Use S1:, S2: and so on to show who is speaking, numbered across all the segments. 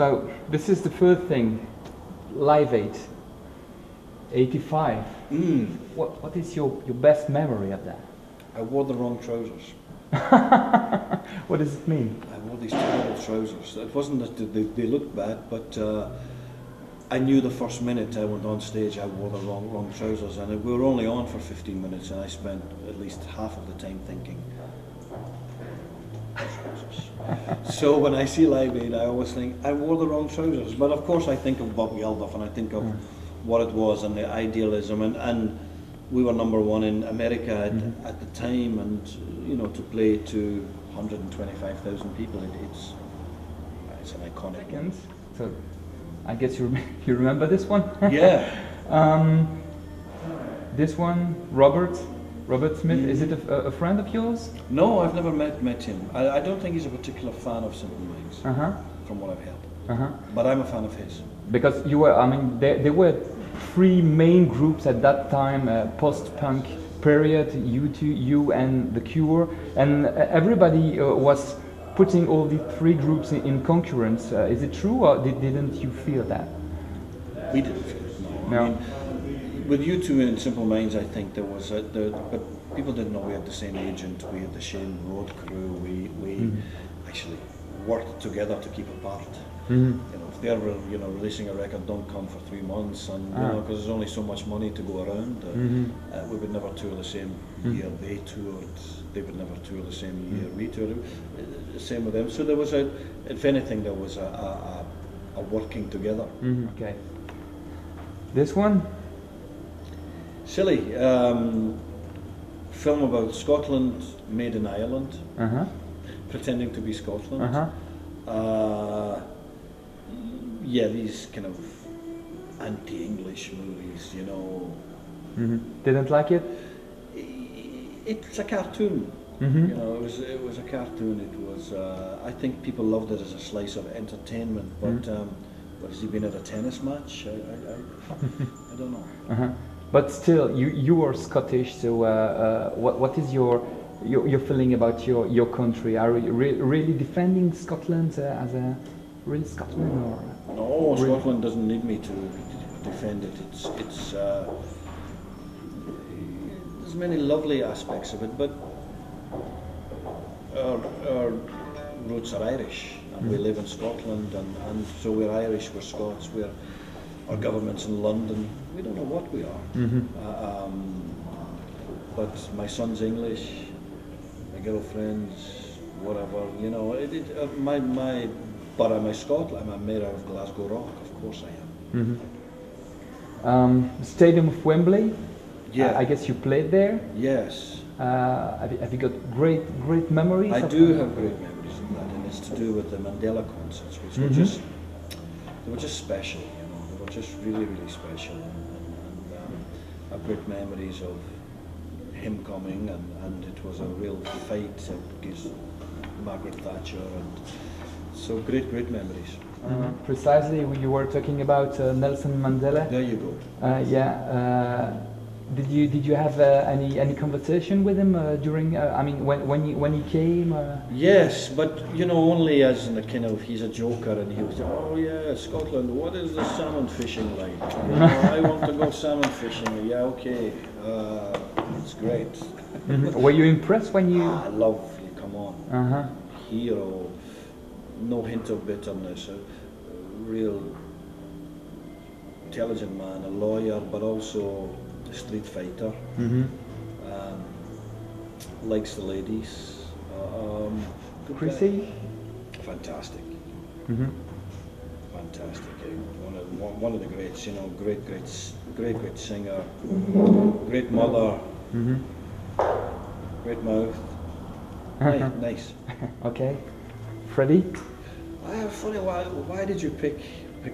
S1: So this is the first thing, Live 8, 85. What is your best memory of that?
S2: I wore the wrong trousers.
S1: What does it mean?
S2: I wore these terrible trousers. It wasn't that they looked bad, but I knew the first minute I went on stage I wore the wrong trousers, and we were only on for 15 minutes, and I spent at least half of the time thinking, trousers. So when I see Live Aid, I always think I wore the wrong trousers. But of course I think of Bob Geldof, and I think of what it was and the idealism, and we were #1 in America at the time, and you know, to play to 125,000 people, it's an iconic moment.
S1: So I guess you remember this one?
S2: Yeah.
S1: This one, Robert Smith, is it a friend of yours?
S2: No, I've never met him. I don't think he's a particular fan of Simple Minds, from what I've heard. But I'm a fan of his. Because
S1: you were, I mean, there were three main groups at that time, post-punk period, you and The Cure, and everybody was putting all the three groups in concurrence. Is it true, or didn't you feel that?
S2: We didn't feel it, no. I mean, with U2 and Simple Minds, I think there was but people didn't know we had the same agent, we had the same road crew, we actually worked together to keep apart. You know, if they're releasing a record, don't come for 3 months, and you know, because there's only so much money to go around. We would never tour the same year they toured. They would never tour the same year we toured. Same with them. So there was if anything, there was a working together.
S1: Okay. This one?
S2: Silly. Film about Scotland made in Ireland, pretending to be Scotland. Yeah, these kind of anti-English movies, you know.
S1: Didn't like it?
S2: It's a cartoon. You know, it was a cartoon. It was. I think people loved it as a slice of entertainment. But has he been at a tennis match? I don't know.
S1: But still, you are Scottish. So what is your feeling about your country? Are you really defending Scotland as a real Scotsman, or?
S2: No, Scotland doesn't need me to defend it. It's there's many lovely aspects of it, but our roots are Irish, and we live in Scotland, and so we're Irish, we're Scots, our government's in London. We don't know what we are. But my son's English, my girlfriend's whatever, you know. My borough, my Scotland, I'm a mayor of Glasgow Rock, of course I am.
S1: Stadium of Wembley.
S2: Yeah.
S1: I guess you played there.
S2: Yes.
S1: Have you got great memories?
S2: I do have great memories of that, and it's to do with the Mandela concerts, which were just special. You know, they were just really special, and I've great memories of him coming, and it was a real fight against Margaret Thatcher, and so great memories.
S1: Precisely, you were talking about Nelson Mandela.
S2: There you go.
S1: Yeah. Did you have any conversation with him during? I mean, when he came?
S2: Yes, but you know, only as in the kind of, he's a joker, and he was, oh yeah, Scotland. What is the salmon fishing like? You know, I want to go salmon fishing. Yeah, okay, it's great.
S1: Were you impressed when you?
S2: I love you. Come on, hero. No hint of bitterness. A real intelligent man, a lawyer, but also a street fighter. Likes the ladies.
S1: Chrissy?
S2: Fantastic. Fantastic. One of the greats. You know, great singer. Great mother. Great mouth. Nice.
S1: Okay. Freddie?
S2: Funny, why did you pick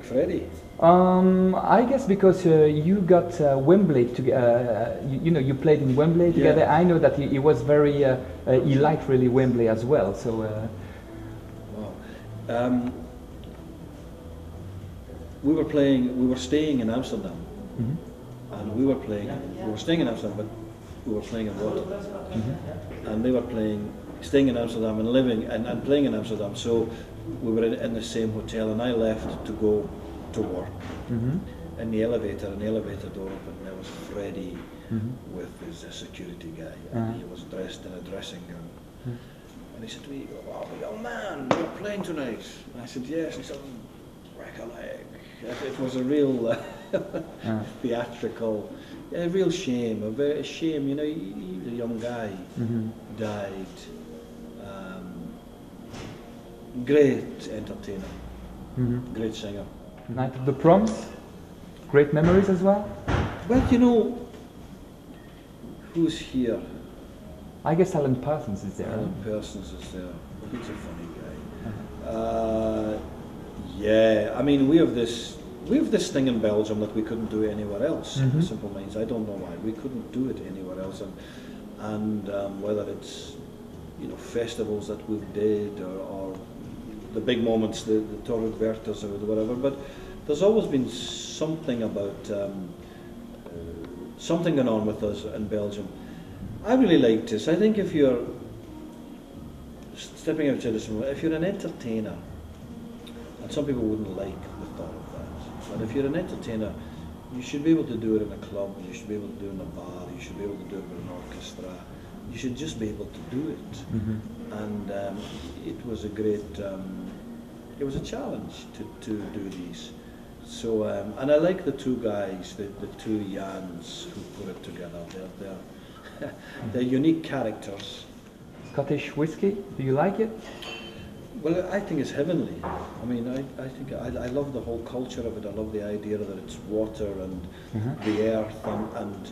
S2: Freddie?
S1: I guess because you got Wembley together. You know, you played in Wembley together. Yeah. I know that he was very. He liked really Wembley as well. So.
S2: Wow. We were staying in Amsterdam, and we were staying in Amsterdam, but we were playing in Rotterdam, and they were staying in Amsterdam and living and playing in Amsterdam. So we were in the same hotel, and I left to go to work in the elevator, and the elevator door opened, and there was Freddie with his security guy, and he was dressed in a dressing gown. And he said to me, "Oh, young man, you're playing tonight." And I said, "Yes." And he said, "Break a leg." It was a real theatrical, a real shame, a shame, you know, the young guy died. Great entertainer, great singer.
S1: Night of the Proms, great memories as well?
S2: Well, you know, who's here?
S1: I guess Alan Parsons is there.
S2: Alan Parsons is there. He's a funny guy. Yeah, I mean, we have this thing in Belgium that we couldn't do anywhere else. Simple Minds. I don't know why we couldn't do it anywhere else, and whether it's, you know, festivals that we did or the big moments, the Torrid Verters or whatever. But there's always been something about something going on with us in Belgium. I really like this. I think if you're stepping outside this, if you're an entertainer, and some people wouldn't like the thought of that, but if you're an entertainer, you should be able to do it in a club, you should be able to do it in a bar, you should be able to do it with an orchestra, you should just be able to do it. And it was a great, it was a challenge to do these. So, and I like the two guys, the two Jans who put it together. They're unique characters.
S1: Scottish whiskey, do you like it?
S2: Well, I think it's heavenly. I mean, I think I love the whole culture of it. I love the idea that it's water and the earth and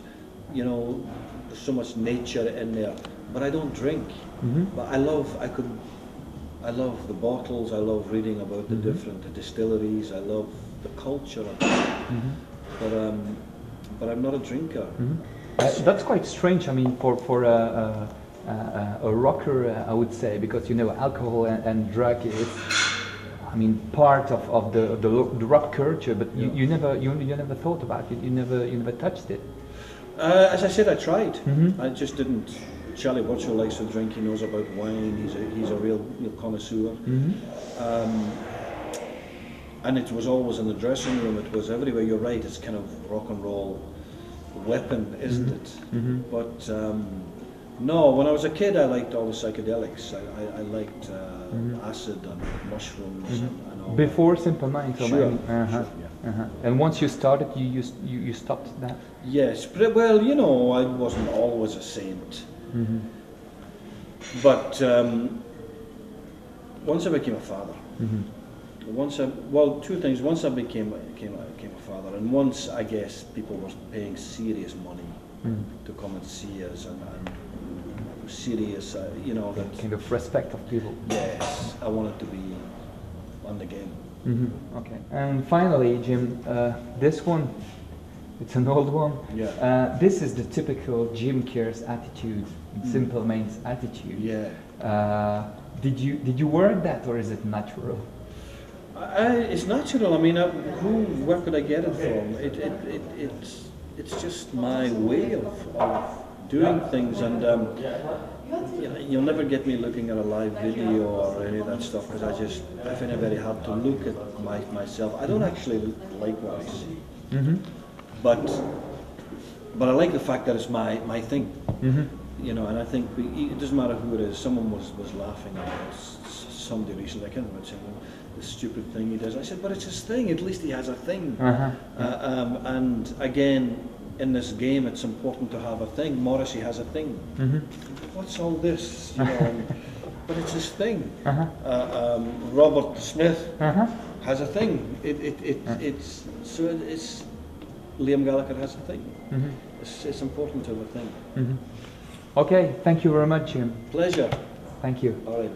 S2: you know, there's so much nature in there. But I don't drink. But I love the bottles. I love reading about the different distilleries. I love the culture of it. But I'm not a drinker.
S1: That's quite strange. I mean, for a rocker, I would say, because, you know, alcohol and drug is, I mean, part of the rock culture. But you never thought about it. You never touched it.
S2: As I said, I tried. I just didn't. Charlie Watchell likes to drink. He knows about wine. He's a real connoisseur. And it was always in the dressing room. It was everywhere. You're right. It's kind of rock and roll weapon, isn't it? But no, when I was a kid, I liked all the psychedelics. I liked acid and mushrooms and all.
S1: Before Simple Minds,
S2: Sure.
S1: And once you started, you stopped that.
S2: Yes, but well, you know, I wasn't always a saint. But once I became a father, two things. Once I became a father, and once I guess people were paying serious money to come and see us, and serious, you know, that
S1: kind of respect of people.
S2: Yes, I wanted to be on the game.
S1: Okay, and finally, Jim, this one, it's an old one.
S2: Yeah.
S1: This is the typical Jim Kerr's attitude, Simple Minds attitude.
S2: Yeah.
S1: Did you work that, or is it natural?
S2: It's natural. I mean, where could I get it from? It's just my way of doing things, and you know, you'll never get me looking at a live video or any of that stuff, because I find it very hard to look at myself. I don't actually like what I see, but I like the fact that it's my thing. You know, and I think it doesn't matter who it is. Someone was laughing at somebody recently. I can't remember saying the stupid thing he does. I said, but it's his thing. At least he has a thing. And again, in this game, it's important to have a thing. Morrissey has a thing. What's all this? You know, but it's his thing. Robert Smith has a thing. It's Liam Gallagher has a thing. It's important to have a thing.
S1: Okay, thank you very much, Jim.
S2: Pleasure.
S1: Thank you.
S2: All right.